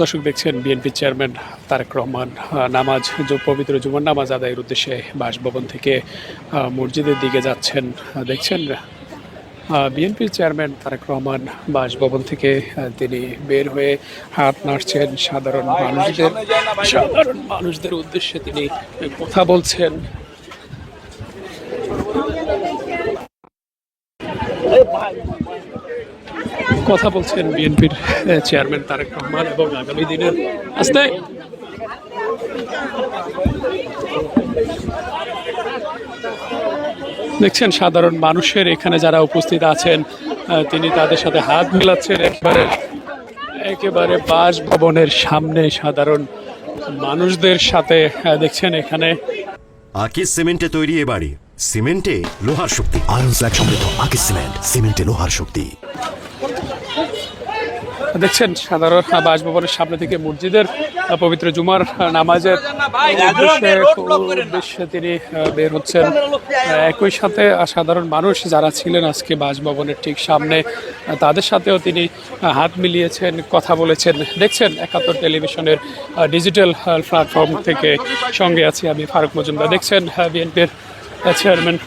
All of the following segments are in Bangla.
দর্শক দেখছেন বিএনপি চেয়ারম্যান তারেক রহমান নামাজ পবিত্র জুমার নামাজ আদায়ের উদ্দেশ্যে বাসভবন থেকে মসজিদের দিকে যাচ্ছেন। দেখছেন বিএনপির চেয়ারম্যান তারেক রহমান বাসভবন থেকে তিনি বের হয়ে হাত নাড়ছেন, সাধারণ মানুষদের উদ্দেশ্যে তিনি কথা বলছেন। কথা বলছেন বিএনপির চেয়ারম্যান তারেক রহমান এবং আগামী দিনের আস্তে দেখছেন সাধারণ মানুষের এখানে যারা উপস্থিত আছেন তিনি তাদের সাথে হাত মিলাচ্ছেন। একেবারে বাসভবনের সামনে সাধারণ মানুষদের সাথে দেখছেন এখানে আকিস সিমেন্টে তৈরি এ বাড়ি, সিমেন্টে লোহার শক্তি। আয়রন স্ল্যাগ সমৃদ্ধ আকিস সিমেন্ট, সিমেন্টে লোহার শক্তি। দেখছেন সাধারণ বাসভবনের সামনে থেকে মসজিদের পবিত্র জুমার নামাজের উদ্দেশ্যে তিনি বের হচ্ছেন। একই সাথে সাধারণ মানুষ যারা ছিলেন আজকে বাসভবনের ঠিক সামনে তাদের সাথেও তিনি হাত মিলিয়েছেন, কথা বলেছেন। দেখছেন ৭১ টেলিভিশনের ডিজিটাল প্ল্যাটফর্ম থেকে সঙ্গে আছি আমি ফারুক মজুমদার। দেখছেন বিএনপির চেয়ারম্যান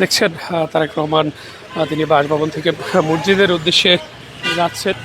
দেখছেন তারেক রহমান তিনি বাসভবন থেকে মসজিদের উদ্দেশ্যে যাচ্ছেন।